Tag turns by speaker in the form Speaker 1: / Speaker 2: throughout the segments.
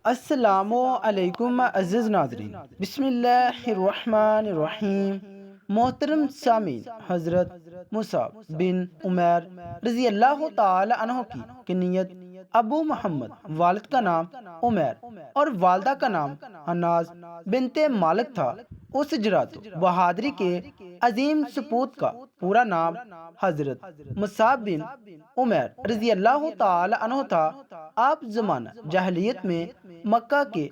Speaker 1: السلام علیکم عزیز ناظرین، بسم اللہ الرحمن الرحیم۔ محترم سامعین، حضرت مصعب بن عمیر رضی اللہ تعالی عنہ کی کنیت ابو محمد، والد کا نام عمیر اور والدہ کا نام اناس بنت مالک تھا۔ اس جرات و بہادری کے عظیم سپوت کا پورا نام حضرت مصعب بن عمیر رضی اللہ تعالی عنہ تھا۔ آپ زمانہ جاہلیت میں مکہ کے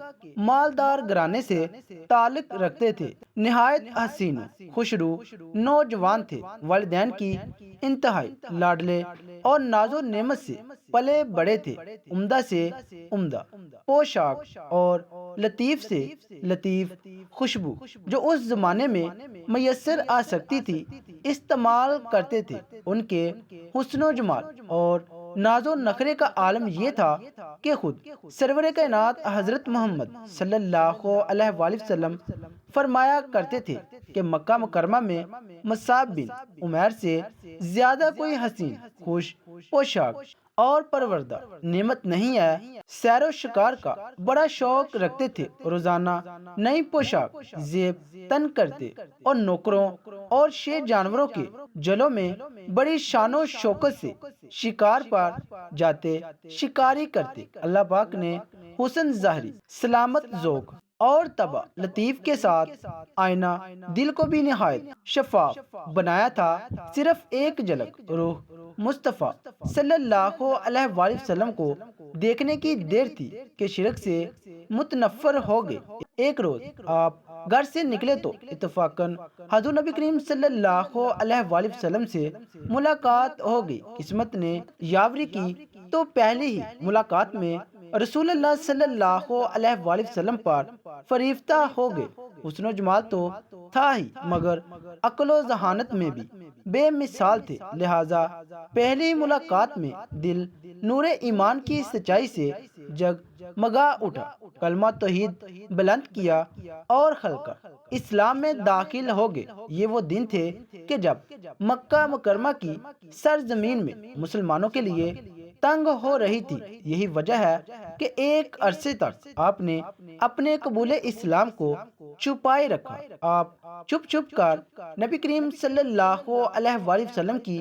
Speaker 1: مالدار گھرانے سے تعلق رکھتے تھے۔ نہایت حسین و خوشرو نوجوان تھے۔ والدین کی انتہائی لاڈلے اور ناز و نعمت سے پلے بڑے تھے۔ عمدہ سے عمدہ پوشاک اور لطیف سے لطیف خوشبو جو اس زمانے میں میسر آ سکتی تھی استعمال کرتے تھے۔ ان کے حسن و جمال اور ناز و نخرے کا عالم یہ تھا کہ خود سرور کائنات حضرت محمد صلی اللہ علیہ وآلہ وسلم فرمایا کرتے تھے کہ مکہ مکرمہ میں مصعب بن عمیر سے زیادہ کوئی حسین، خوش پوشاک اور پروردہ نعمت نہیں ہے۔ سیر و شکار کا بڑا شوق رکھتے تھے۔ روزانہ نئی پوشاک زیب تن کرتے اور نوکروں اور شیر جانوروں کے جلوں میں بڑی شان و شوکت سے شکار پر جاتے، شکاری کرتے۔ اللہ پاک نے حسن ظاہری، سلامت ذوق اور طبع لطیف کے ساتھ آئینہ دل کو بھی نہایت شفاف بنایا تھا۔ صرف ایک جھلک روح مصطفیٰ صلی اللہ علیہ وآلہ وسلم کو دیکھنے کی دیر تھی کہ شرک سے متنفر ہو گئے۔ ایک روز آپ گھر سے نکلے تو اتفاقاً حضور نبی کریم صلی اللہ علیہ وآلہ وسلم سے ملاقات ہو گئی۔ قسمت نے یاوری کی تو پہلی ہی ملاقات میں رسول اللہ صلی اللہ علیہ وآلہ وسلم پر فریفتہ ہو گئے۔ حسن و جمال تو تھا ہی مگر عقل و ذہانت میں بھی بے مثال تھے۔ لہٰذا پہلی ملاقات میں دل نور ایمان کی سچائی سے جگمگا اٹھا، کلمہ توحید بلند کیا اور خلق اسلام میں داخل ہو گئے۔ یہ وہ دن تھے کہ جب مکہ مکرمہ کی سرزمین میں مسلمانوں کے لیے تنگ ہو رہی تھی۔ یہی وجہ ہے کہ ایک عرصے تک آپ نے اپنے قبول اسلام کو چھپائے رکھا۔ آپ چھپ چھپ کر نبی کریم صلی اللہ علیہ وآلہ وسلم کی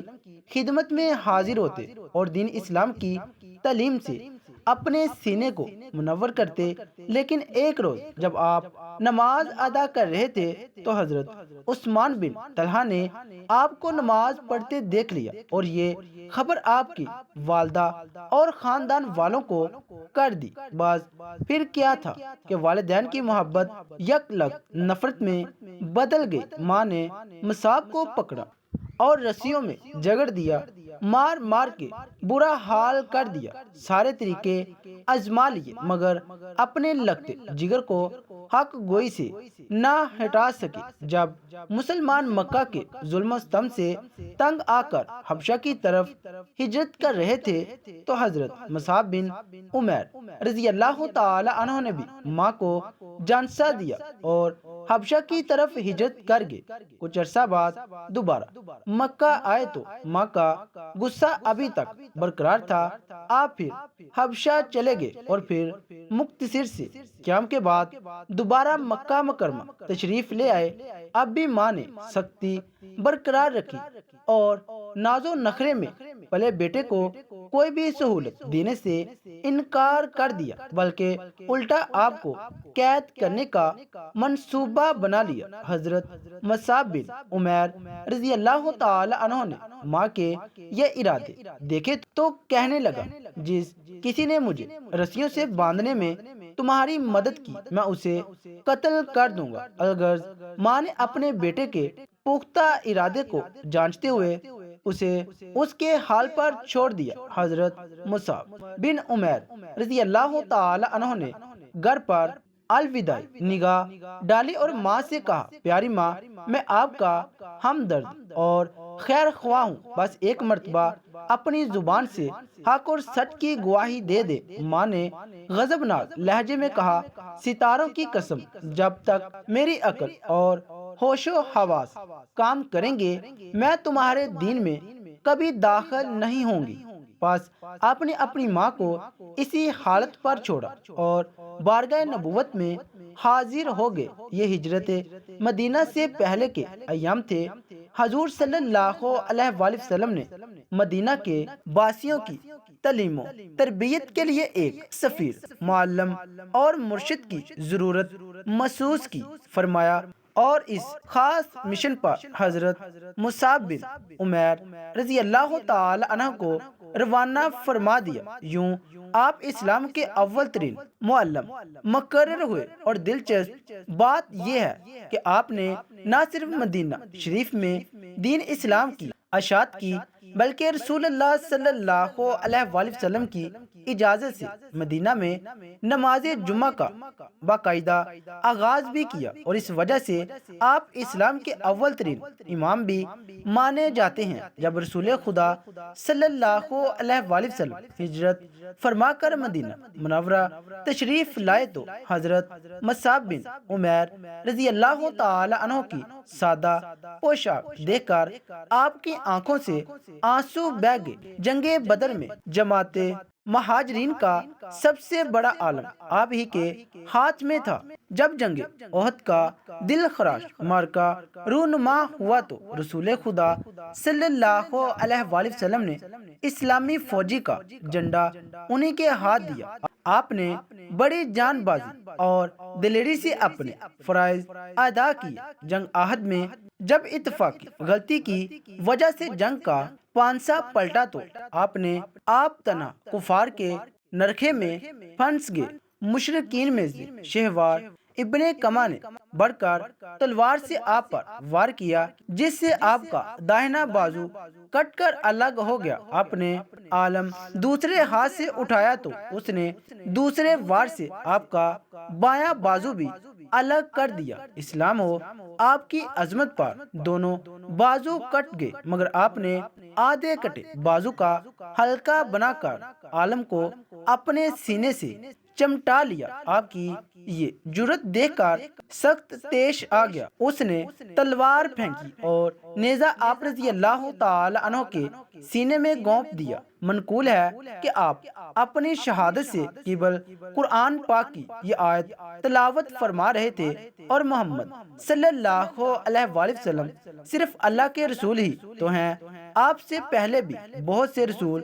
Speaker 1: خدمت میں حاضر ہوتے اور دین اسلام کی تعلیم سے اپنے سینے کو منور کرتے۔ لیکن ایک روز جب آپ نماز ادا کر رہے تھے تو حضرت عثمان بن طلحہ نے آپ کو نماز پڑھتے دیکھ لیا اور یہ خبر آپ کی والدہ اور خاندان والوں کو کر دی۔ بس پھر کیا تھا کہ والدین کی محبت یک لخت نفرت میں بدل گئی۔ ماں نے مصعب کو پکڑا اور رسیوں میں جگڑ دیا، مار مار کے برا حال کر دیا۔ سارے طریقے آزما لیے مگر اپنے لگتے جگر کو حق گوئی سے نہ ہٹا سکے۔ جب مسلمان مکہ کے ظلم و ستم سے تنگ آ کر حبشہ کی طرف ہجرت کر رہے تھے تو حضرت مصعب بن عمیر رضی اللہ تعالی عنہ نے بھی ماں کو جانسا دیا اور حبشہ کی طرف ہجرت کر گئے۔ کچھ عرصہ بعد دوبارہ مکہ آئے تو ماں کا غصہ ابھی تک برقرار تھا۔ آپ پھر حبشہ چلے گئے اور پھر مختصر سے قیام کے بعد دوبارہ مکہ مکرمہ تشریف لے آئے۔ اب بھی ماں نے سختی برقرار رکھی اور ناز و نخرے میں پلے بیٹے کو کوئی بھی سہولت دینے سے انکار کر دیا، بلکہ الٹا آپ کو قید کرنے کا منصوبہ بنا لیا۔ حضرت مصعب بن عمیر رضی اللہ تعالی عنہ نے ماں کے یہ ارادے دیکھے تو کہنے لگا، جس کسی نے مجھے رسیوں سے باندھنے میں تمہاری مدد کی میں اسے قتل کر دوں گا۔ الغرض ماں نے اپنے بیٹے کے پختہ ارادے کو جانچتے ہوئے اسے اس کے حال پر چھوڑ دیا۔ حضرت مصعب بن عمیر رضی اللہ تعالی عنہ نے گھر پر الوداعی نگاہ ڈالی اور ماں سے کہا، پیاری ماں، میں آپ کا ہمدرد اور خیر خواہ ہوں، بس ایک مرتبہ اپنی زبان سے حق اور سچ کی گواہی دے دے۔ ماں نے غضبناک لہجے میں کہا، ستاروں کی قسم، جب تک میری عقل اور ہوش و حواس کام کریں گے میں تمہارے دین میں کبھی داخل نہیں ہوں گی۔ پس آپ نے اپنی ماں کو اسی حالت پر چھوڑا اور بارگاہ نبوت میں حاضر ہو گئے۔ یہ ہجرت مدینہ سے پہلے کے ایام تھے۔ حضور صلی اللہ علیہ وآلہ وسلم نے مدینہ کے باسیوں کی تعلیم و تربیت کے لیے ایک سفیر، معلم اور مرشد کی ضرورت محسوس کی فرمایا، اور اس خاص مشن پر حضرت مصعب بن عمیر رضی اللہ تعالی عنہ کو روانہ فرما دیا۔ یوں آپ اسلام کے اول ترین معلم مقرر ہوئے، اور دلچسپ بات یہ ہے کہ آپ نے نہ صرف مدینہ شریف میں دین اسلام کی اشاعت کی، بلکہ رسول اللہ صلی اللہ علیہ وآلہ وسلم کی اجازت سے مدینہ میں نماز جمعہ کا باقاعدہ آغاز بھی کیا، اور اس وجہ سے آپ اسلام کے اول ترین امام بھی مانے جاتے ہیں۔ جب رسول خدا صلی اللہ علیہ وآلہ وسلم ہجرت فرما کر مدینہ منورہ تشریف لائے تو حضرت مصعب بن عمیر رضی اللہ تعالی عنہ کی سادہ پوشاک دیکھ کر آپ کی آنکھوں سے آنسو بہہ گئے۔ جنگ بدر میں جماعت مہاجرین کا سب سے بڑا عالم آپ ہی کے ہاتھ میں تھا۔ جب جنگ احد کا دل خراش معرکہ رونما ہوا تو رسول خدا صلی اللہ علیہ وآلہ وسلم نے اسلامی فوجی کا جھنڈا انہی کے ہاتھ دیا۔ آپ نے بڑی جان بازی اور دلیری سے اپنے فرائض ادا کیے۔ جنگ احد میں جب اتفاقی غلطی کی وجہ سے جنگ کا پانسا پلٹا تو آپ نے آپ تنہا کفار کے نرخے میں پھنس گئے۔ مشرکین میں سے شہوار ابن کما نے بڑھ کر تلوار سے آپ پر وار کیا، جس سے آپ کا داہنا بازو کٹ کر الگ ہو گیا۔ آپ نے عالم دوسرے ہاتھ سے اٹھایا تو اس نے دوسرے وار سے آپ کا بایاں بازو بھی الگ کر دیا۔ اسلام ہو آپ کی عظمت پر دونوں بازو کٹ گئے، مگر آپ نے آدھے کٹے بازو کا ہلکا بنا کر عالم کو اپنے سینے سے چمٹا لیا۔ آپ کی یہ جرت دیکھ کر سخت تیش آ گیا۔ اس نے تلوار پھینکی اور نیزہ آپ رضی اللہ تعالی عنہ کے سینے میں گونپ دیا۔ منقول ہے کہ آپ اپنی شہادت سے قبل قرآن پاک کی یہ آیت تلاوت فرما رہے تھے، اور محمد صلی اللہ علیہ وآلہ وسلم صرف اللہ کے رسول ہی تو ہیں۔ آپ سے پہلے بھی بہت سے رسول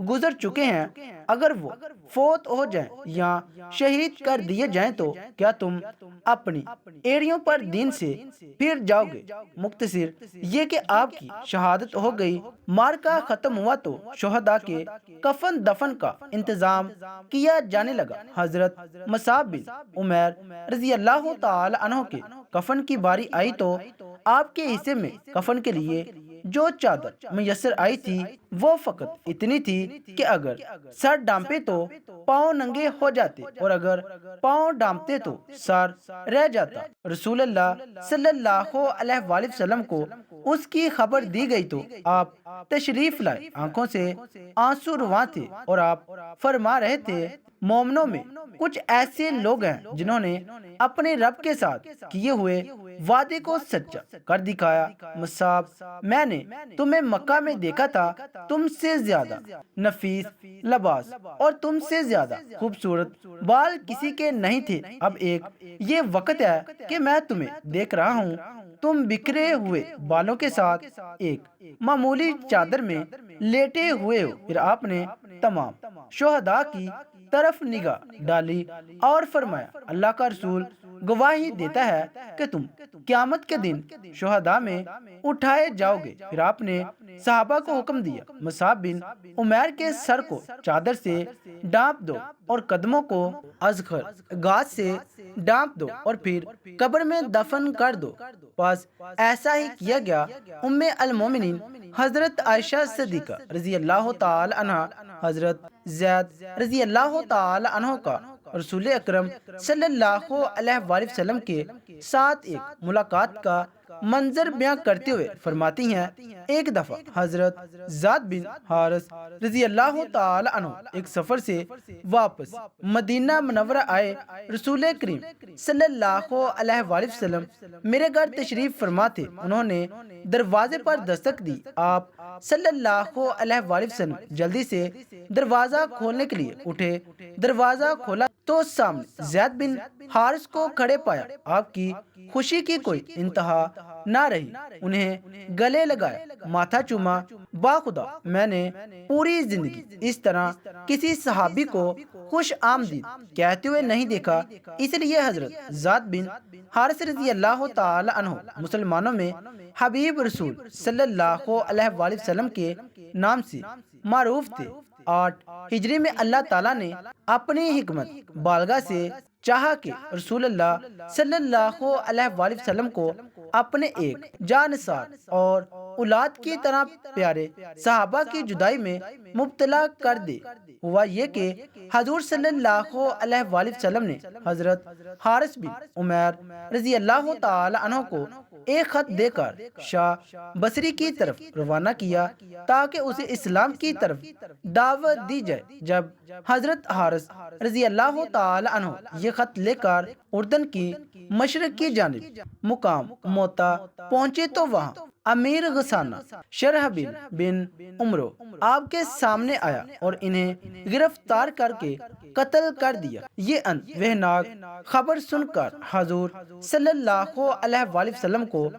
Speaker 1: گزر چکے ہیں، اگر وہ فوت ہو جائیں یا شہید کر دیے جائیں تو کیا تم اپنی ایڑیوں پر دین سے پھر جاؤ گے؟ مختصر یہ کہ آپ کی شہادت ہو گئی، معرکہ ختم ہوا تو شہداء کے کفن دفن کا انتظام کیا جانے لگا۔ حضرت مصعب بن عمیر رضی اللہ تعالی عنہ کے کفن کی باری آئی تو آپ کے حصے میں کفن کے لیے جو چادر میسر آئی تھی وہ فقط اتنی تھی کہ اگر سر ڈانپے تو پاؤں ننگے ہو جاتے، اور اگر پاؤں ڈانپتے تو سر رہ جاتا۔ رسول اللہ صلی اللہ علیہ وآلہ وسلم کو اس کی خبر دی گئی تو آپ تشریف لائے، آنکھوں سے آنسو رواں تھے، اور آپ فرما رہے تھے، مومنوں میں کچھ ایسے لوگ ہیں جنہوں نے اپنے رب کے ساتھ کیے ہوئے وعدے کو سچا کر دکھایا۔ مصعب، میں نے تمہیں مکہ میں دیکھا تھا، تم سے زیادہ نفیس لباس اور تم سے زیادہ خوبصورت بال کسی کے نہیں تھے۔ اب ایک یہ وقت ہے کہ میں تمہیں دیکھ رہا ہوں، تم بکھرے ہوئے بالوں کے ساتھ ایک معمولی چادر میں لیٹے ہوئے ہو۔ پھر آپ نے تمام شہداء کی طرف نگاہ ڈالی اور فرمایا، اللہ کا رسول گواہی دیتا ہے کہ تم قیامت کے دن شہداء میں اٹھائے جاؤ گے۔ پھر آپ نے صحابہ کو حکم دیا، مصعب بن عمیر کے سر کو چادر سے ڈانپ دو اور قدموں کو ازخر گھاس سے ڈانپ دو اور پھر قبر میں دفن کر دو۔ بس ایسا ہی کیا گیا۔ ام المومنین حضرت عائشہ صدیقہ رضی اللہ تعالی عنہ، حضرت زید رضی اللہ تعالی عنہ کا رسول اکرم صلی اللہ علیہ وآلہ وسلم کے ساتھ ایک ملاقات کا منظر بیان کرتے ہوئے فرماتی ہیں، ایک دفعہ حضرت زید بن حارث رضی اللہ تعالی عنہ ایک سفر سے واپس مدینہ منورہ آئے۔ رسول کریم صلی اللہ علیہ وآلہ وسلم میرے گھر تشریف فرما تھے۔ انہوں نے دروازے پر دستک دی۔ آپ صلی اللہ علیہ وآلہ وسلم جلدی سے دروازہ کھولنے کے لیے اٹھے۔ دروازہ کھولا تو سامنے زید بن حارث کو کھڑے پایا۔ آپ کی خوشی کی کوئی انتہا نہ رہی، انہیں گلے لگایا، ماتھا چوما۔ باخدا میں نے پوری زندگی اس طرح کسی صحابی کو خوش آمدید کہتے ہوئے نہیں دیکھا۔ اس لیے حضرت زید بن حارث رضی اللہ تعالی عنہ مسلمانوں میں حبیب رسول صلی اللہ علیہ وآلہ وسلم کے نام سے معروف تھے۔ 8 ہجری میں اللہ تعالیٰ نے اپنی حکمت بالغہ سے چاہا کہ رسول اللہ صلی اللہ علیہ وآلہ وسلم کو اپنے ایک جانثار اور اولاد کی طرح پیارے صحابہ کی جدائی میں مبتلا کر دے۔ ہوا یہ کہ حضور صلی اللہ علیہ وآلہ وسلم نے حضرت حارث بن عمیر رضی اللہ تعالی عنہ کو ایک خط دے کر شاہ بصری کی طرف روانہ کیا تاکہ اسے اسلام کی طرف دعوت دی جائے۔ جب حضرت حارث رضی اللہ تعالی عنہ یہ خط لے کر اردن کی مشرق کی جانب مقام موتا پہنچے تو وہاں امیر غسانہ شرحبیل بن عمرو آپ کے سامنے آیا اور انہیں گرفتار کر کے قتل کر دیا۔ یہ وہناک خبر سن کر حضور صلی اللہ علیہ وآلہ وسلم کو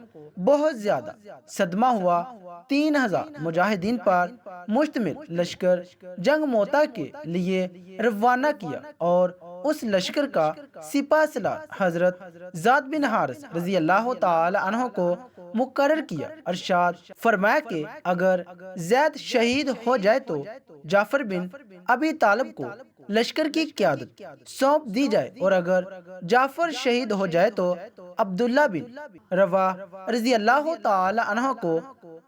Speaker 1: بہت زیادہ صدمہ ہوا۔ 3000 مجاہدین پر مشتمل لشکر جنگ موتا کے لیے روانہ کیا اور اس لشکر کا سپہ سالار حضرت زید بن حارث رضی اللہ تعالی عنہ کو مقرر کیا۔ ارشاد فرمایا کہ اگر زید شہید ہو جائے تو جعفر بن ابی طالب کو لشکر کی قیادت سونپ دی جائے، اور اگر جعفر شہید ہو جائے تو عبداللہ بن رواح رضی اللہ تعالی عنہ کو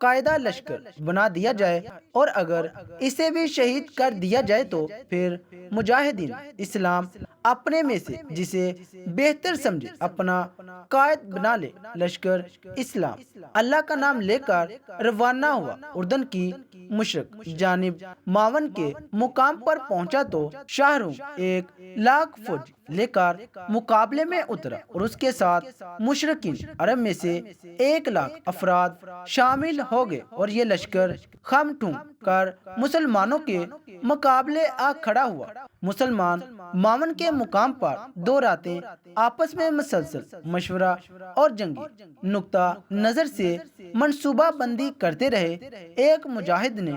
Speaker 1: قائدہ لشکر بنا دیا جائے، اور اگر اسے بھی شہید کر دیا جائے تو پھر مجاہدین اسلام اپنے میں سے جسے بہتر سمجھے اپنا قائد بنا لے۔ لشکر اسلام اللہ کا نام لے کر روانہ ہوا۔ اردن کی مشرق جانب ماون کے مقام پر پہنچا تو شاہ روم 1,00,000 فوج لے کر مقابلے میں اترا، اور اس کے ساتھ مشرقین عرب میں سے 1,00,000 افراد شامل ہو گئے، اور یہ لشکر خم ٹھم کر مسلمانوں کے مقابلے آ کھڑا ہوا۔ مسلمان ماون کے مقام پر 2 راتیں آپس میں مسلسل مشورہ اور جنگی نقطہ نظر سے منصوبہ بندی کرتے رہے۔ ایک مجاہد نے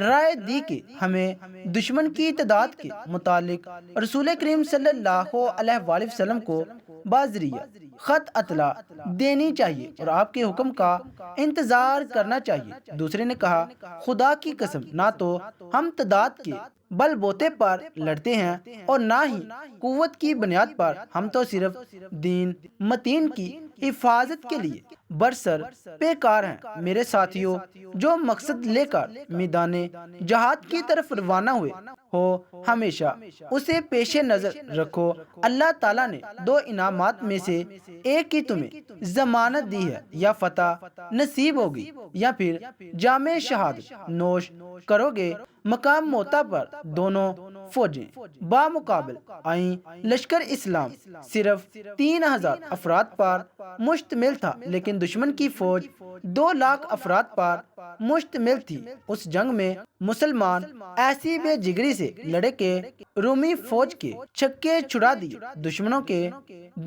Speaker 1: رائے دی کہ ہمیں دشمن کی تعداد کے متعلق رسول کریم صلی اللہ علیہ وآلہ وسلم کو بازریہ خط اطلاع دینی چاہیے اور آپ کے حکم کا انتظار کرنا چاہیے۔ دوسرے نے کہا، خدا کی قسم، نہ تو ہم تعداد کے بل بوتے پر لڑتے ہیں اور نہ ہی قوت کی بنیاد پر، ہم تو صرف دین متین کی حفاظت کے لیے برسر پیکار ہیں۔ میرے ساتھیوں، جو مقصد لے کر میدان جہاد کی طرف روانہ ہوئے ہو، ہمیشہ اسے پیش نظر رکھو۔ اللہ تعالیٰ نے 2 انعامات میں سے ایک کی تمہیں ضمانت دی ہے، یا فتح نصیب ہوگی یا پھر جام شہادت نوش کرو گے۔ مقام موتا پر دونوں فوجیں بامقابل آئیں۔ لشکر اسلام صرف 3000 افراد پر مشتمل تھا، لیکن دشمن کی فوج 2,00,000 افراد پر مشتمل تھی۔ اس جنگ میں مسلمان ایسی بے جگری سے لڑے کہ رومی فوج کے چھکے چھڑا دیے۔ دشمنوں کے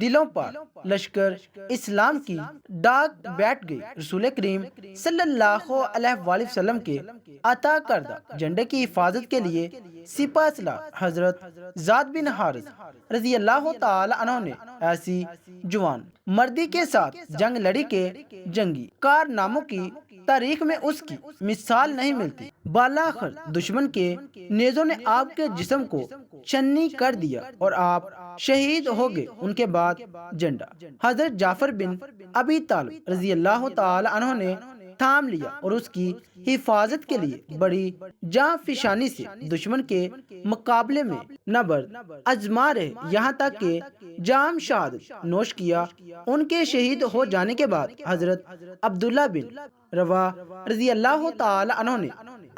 Speaker 1: دلوں پر لشکر اسلام کی ڈاک بیٹھ گئی۔ رسول کریم صلی اللہ علیہ وآلہ وسلم کے عطا کردہ جھنڈے کی حفاظت کے لیے سپہ سالار حضرت زید بن حارث رضی اللہ تعالی عنہ نے ایسی جوان مردی کے ساتھ جنگ لڑی کہ جنگی کارناموں کی تاریخ میں اس کی مثال نہیں ملتی۔ بالاخر دشمن کے نیزوں نے آپ کے جسم کو چنی کر دیا اور آپ شہید ہو گئے۔ ان کے بعد جھنڈا حضرت جعفر بن ابی طالب رضی اللہ تعالی عنہ نے تھام لیا اور اس کی حفاظت کے لیے بڑی جاں فشانی سے دشمن کے مقابلے میں نبرد آزما رہے، یہاں تک کہ جام شہادت نوش کیا۔ ان کے شہید ہو جانے کے بعد حضرت عبداللہ بن روا رضی اللہ تعالی عنہ نے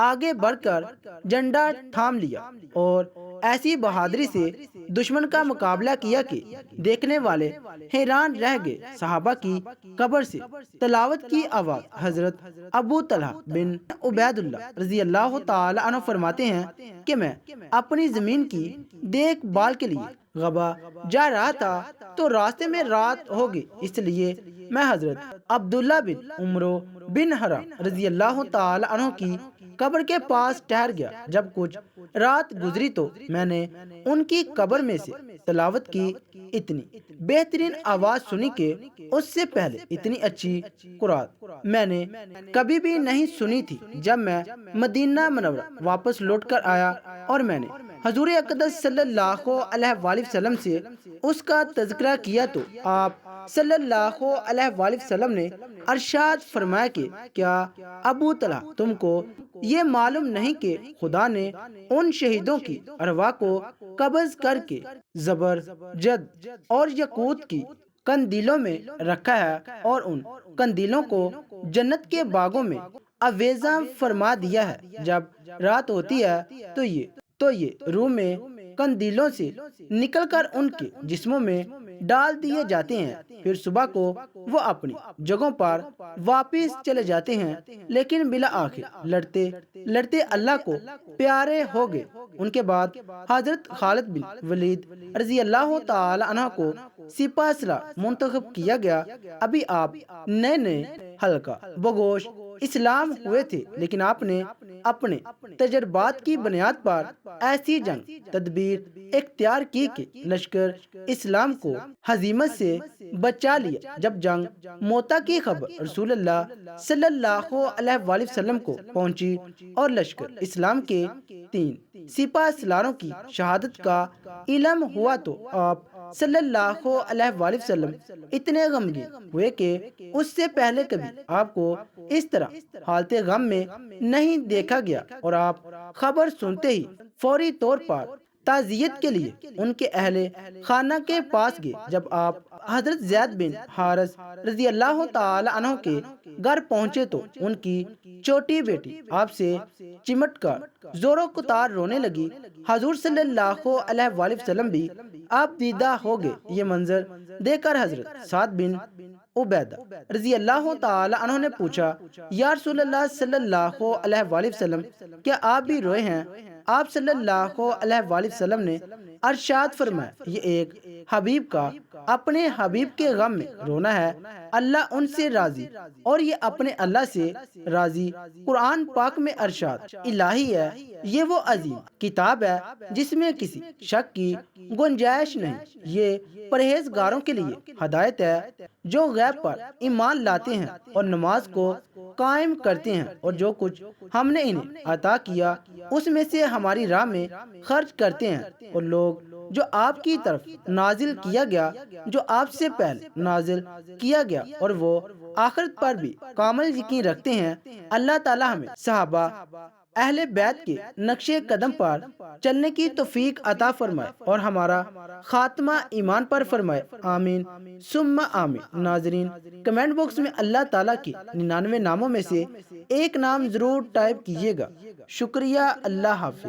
Speaker 1: آگے بڑھ کر جھنڈا تھام لیا اور ایسی بہادری سے دشمن کا مقابلہ کیا کہ دیکھنے والے حیران رہ گئے۔ صحابہ کی قبر سے تلاوت کی آواز۔ حضرت ابو طلحہ بن عبید اللہ رضی اللہ تعالی عنہ فرماتے ہیں کہ میں اپنی زمین کی دیکھ بھال کے لیے غبا جا رہا تھا تو راستے میں رات ہو گئی، اس لیے میں حضرت عبداللہ بن عمرو بن حرام رضی اللہ تعالی عنہ کی قبر کے پاس ٹھہر گیا۔ جب کچھ رات گزری تو میں نے ان کی قبر میں سے تلاوت کی اتنی بہترین آواز سنی کہ اس سے پہلے اتنی اچھی قرآن میں نے کبھی بھی نہیں سنی تھی۔ جب میں مدینہ منورہ واپس لوٹ کر آیا اور میں نے حضور اقدس صلی اللہ علیہ وآلہ وسلم سے اس کا تذکرہ کیا تو آپ صلی اللہ علیہ وآلہ وسلم نے ارشاد فرمایا کہ کیا ابو طلحہ تم کو یہ معلوم نہیں کہ خدا نے ان شہیدوں کی ارواح کو قبض کر کے زبر جد اور یقوت کی قندیلوں میں رکھا ہے اور ان قندیلوں کو جنت کے باغوں میں آویزاں فرما دیا ہے۔ جب رات ہوتی ہے تو یہ روح میں قندیلوں سے نکل کر ان کے جسموں میں ڈال دیے جاتے ہیں، پھر صبح کو وہ اپنی جگہوں پر واپس چلے جاتے ہیں، لیکن بالآخر لڑتے لڑتے اللہ کو پیارے ہو گئے۔ ان کے بعد حضرت خالد بن ولید رضی اللہ تعالی عنہ کو سپہ سالار منتخب کیا گیا۔ ابھی آپ نئے حلقہ بگوش اسلام ہوئے تھے، لیکن آپ نے اپنے تجربات کی بنیاد پر ایسی جنگ تدبیر اختیار کی کہ لشکر اسلام کو ہزیمت سے بچا لیا۔ جب جنگ موتا کی خبر رسول اللہ صلی اللہ علیہ وآلہ وسلم کو پہنچی اور لشکر اسلام کے 3 سپہ سالاروں کی شہادت کا علم ہوا تو آپ صلی اللہ علیہ وآلہ وسلم اتنے غمگین ہوئے کہ اس سے پہلے کبھی آپ کو اس طرح حالت غم میں نہیں دیکھا گیا، اور آپ خبر سنتے ہی فوری طور پر تعزیت کے لیے ان کے اہل خانہ کے پاس گئے۔ جب آپ حضرت زید بن حارث رضی اللہ تعالی عنہ کے گھر پہنچے تو ان کی چھوٹی بیٹی آپ سے چمٹ کر زوروں قطار رونے لگی۔ حضور صلی اللہ علیہ وآلہ وسلم بھی آپ دیدہ ہو گئے۔ یہ منظر دیکھ کر حضرت سعد بن عبیدہ رضی اللہ تعالی عنہ نے پوچھا، یا رسول اللہ صلی اللہ علیہ وآلہ وسلم، کیا آپ بھی روئے ہیں؟ آپ صلی اللہ علیہ وآلہ وسلم نے ارشاد فرمایا، یہ ایک حبیب کا اپنے حبیب کے غم میں رونا ہے، اللہ ان سے راضی اور یہ اپنے اللہ سے راضی۔ قرآن پاک میں ارشاد الہی ہے، یہ وہ عظیم کتاب ہے جس میں کسی شک کی گنجائش نہیں، یہ پرہیزگاروں کے لیے ہدایت ہے جو غیب پر ایمان لاتے ہیں اور نماز کو قائم کرتے ہیں، اور جو کچھ ہم نے انہیں عطا کیا اس میں سے ہماری راہ میں خرچ کرتے ہیں، اور لوگ جو آپ کی طرف نازل کیا گیا جو آپ سے پہلے نازل کیا گیا اور وہ آخرت پر بھی کامل یقین رکھتے ہیں۔ اللہ تعالی ہمیں صحابہ اہل بیت کے نقش قدم پر چلنے کی توفیق عطا فرمائے اور ہمارا خاتمہ ایمان پر فرمائے، آمین ثم آمین۔ ناظرین، کمنٹ باکس میں اللہ تعالیٰ کے 99 ناموں میں سے ایک نام ضرور ٹائپ کیجیے گا۔ شکریہ، اللہ حافظ۔